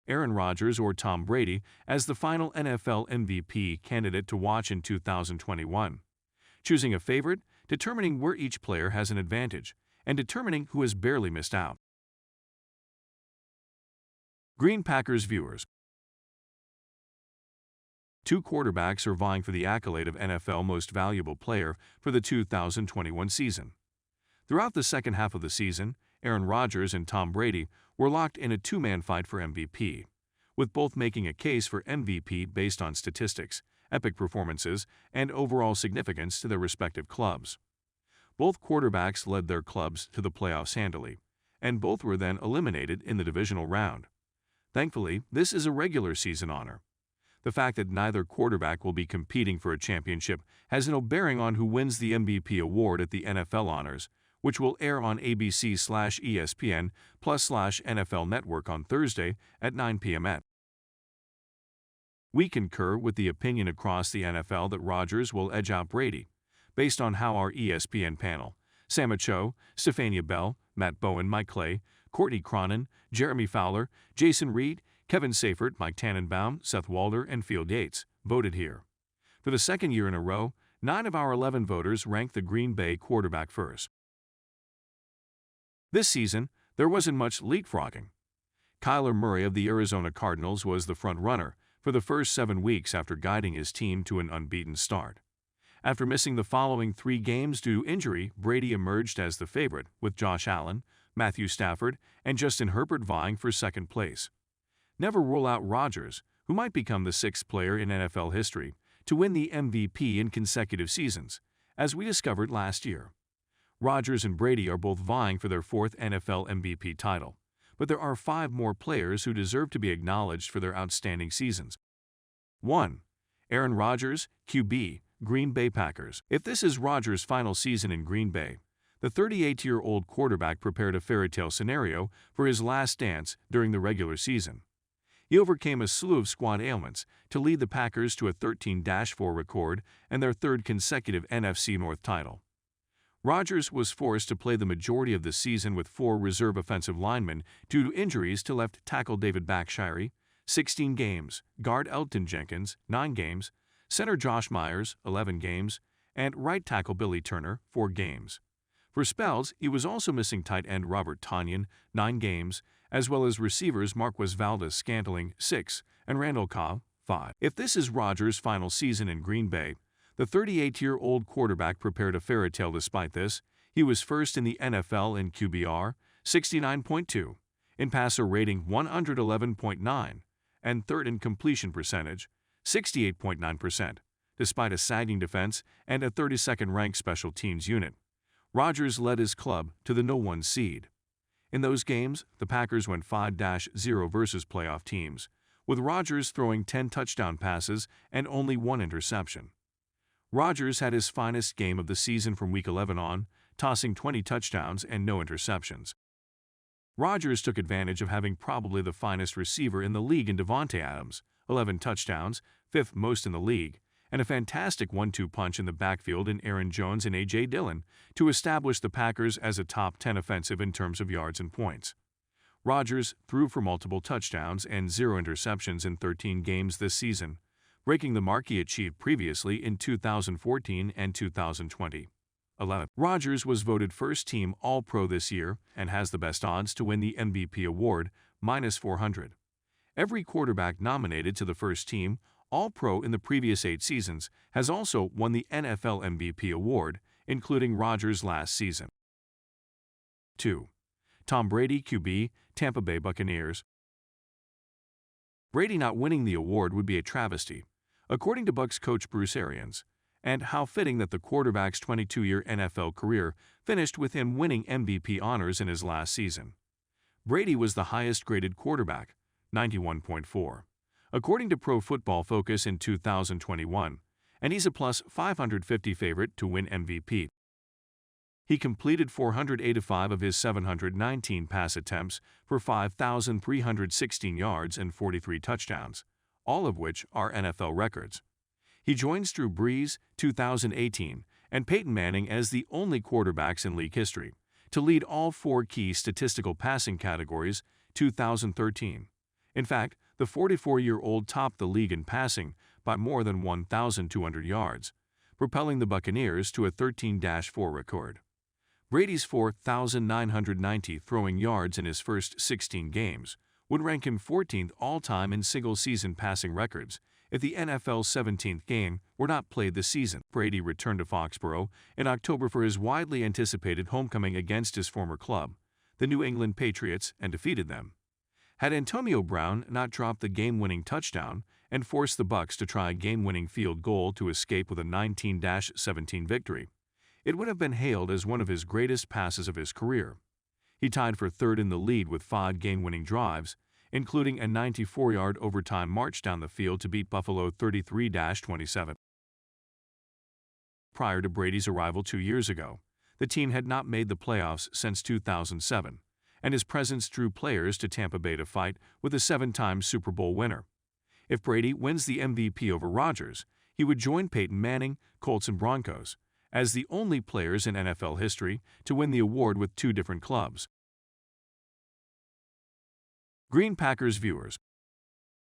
Aaron Rodgers or Tom Brady as the final NFL MVP candidate to watch in 2021. Choosing a favorite, determining where each player has an advantage, and determining who has barely missed out. Green Packers viewers. Two quarterbacks are vying for the accolade of NFL Most Valuable Player for the 2021 season. Throughout the second half of the season, Aaron Rodgers and Tom Brady were locked in a two-man fight for MVP, with both making a case for MVP based on statistics, epic performances, and overall significance to their respective clubs. Both quarterbacks led their clubs to the playoffs handily, and both were then eliminated in the divisional round. Thankfully, this is a regular season honor. The fact that neither quarterback will be competing for a championship has no bearing on who wins the MVP award at the NFL Honors, which will air on ABC/ESPN Plus/NFL Network on Thursday at 9 p.m. We concur with the opinion across the NFL that Rodgers will edge out Brady, based on how our ESPN panel, Sam Acho, Stephania Bell, Matt Bowen, Mike Clay, Courtney Cronin, Jeremy Fowler, Jason Reed, Kevin Safert, Mike Tannenbaum, Seth Walder, and Field Yates voted here. For the second year in a row, 9 of our 11 voters ranked the Green Bay quarterback first. This season, there wasn't much leapfrogging. Kyler Murray of the Arizona Cardinals was the front-runner for the first 7 weeks after guiding his team to an unbeaten start. After missing the following 3 games due to injury, Brady emerged as the favorite, with Josh Allen, Matthew Stafford, and Justin Herbert vying for second place. Never rule out Rodgers, who might become the 6th player in NFL history to win the MVP in consecutive seasons, as we discovered last year. Rodgers and Brady are both vying for their 4th NFL MVP title, but there are 5 more players who deserve to be acknowledged for their outstanding seasons. 1. Aaron Rodgers, QB, Green Bay Packers. If this is Rodgers' final season in Green Bay, the 38-year-old quarterback prepared a fairy tale scenario for his last dance during the regular season. He overcame a slew of squad ailments to lead the Packers to a 13-4 record and their 3rd consecutive NFC North title. Rodgers was forced to play the majority of the season with 4 reserve offensive linemen due to injuries to left tackle David Bakhtiari, 16 games, guard Elton Jenkins, 9 games, center Josh Myers, 11 games, and right tackle Billy Turner, 4 games. For spells, he was also missing tight end Robert Tonyan, 9 games, as well as receivers Marquez Valdes-Scantling, 6, and Randall Cobb, 5. If this is Rodgers' final season in Green Bay, the 38-year-old quarterback prepared a fairy tale despite this. He was first in the NFL in QBR, 69.2, in passer rating 111.9, and 3rd in completion percentage, 68.9%, despite a sagging defense and a 32nd ranked special teams unit. Rodgers led his club to the No. 1 seed. In those games, the Packers went 5-0 versus playoff teams, with Rodgers throwing 10 touchdown passes and only 1 interception. Rodgers had his finest game of the season from Week 11 on, tossing 20 touchdowns and no interceptions. Rodgers took advantage of having probably the finest receiver in the league in Davante Adams, 11 touchdowns, 5th most in the league, and a fantastic 1-2 punch in the backfield in Aaron Jones and A.J. Dillon to establish the Packers as a top 10 offensive in terms of yards and points. Rodgers threw for multiple touchdowns and 0 interceptions in 13 games this season, breaking the mark he achieved previously in 2014 and 2020. 11. Rodgers was voted first-team All-Pro this year and has the best odds to win the MVP award, -400. Every quarterback nominated to the first team All-Pro in the previous 8 seasons has also won the NFL MVP award, including Rodgers last season. 2. Tom Brady, QB, Tampa Bay Buccaneers. Brady not winning the award would be a travesty, according to Bucs coach Bruce Arians, and how fitting that the quarterback's 22-year NFL career finished with him winning MVP honors in his last season. Brady was the highest-graded quarterback, 91.4, according to Pro Football Focus in 2021, and he's a plus 550 favorite to win MVP. He completed 485 of his 719 pass attempts for 5,316 yards and 43 touchdowns, all of which are NFL records. He joins Drew Brees, 2018, and Peyton Manning as the only quarterbacks in league history to lead all 4 key statistical passing categories, 2013, In fact, the 44-year-old topped the league in passing by more than 1,200 yards, propelling the Buccaneers to a 13-4 record. Brady's 4,990 throwing yards in his first 16 games would rank him 14th all-time in single-season passing records if the NFL's 17th game were not played this season. Brady returned to Foxborough in October for his widely anticipated homecoming against his former club, the New England Patriots, and defeated them. Had Antonio Brown not dropped the game-winning touchdown and forced the Bucs to try a game-winning field goal to escape with a 19-17 victory, it would have been hailed as one of his greatest passes of his career. He tied for third in the lead with 5 game-winning drives, including a 94-yard overtime march down the field to beat Buffalo 33-27. Prior to Brady's arrival 2 years ago, the team had not made the playoffs since 2007, and his presence drew players to Tampa Bay to fight with a 7-time Super Bowl winner. If Brady wins the MVP over Rodgers, he would join Peyton Manning, Colts and Broncos, as the only players in NFL history to win the award with 2 different clubs. Green Packers viewers.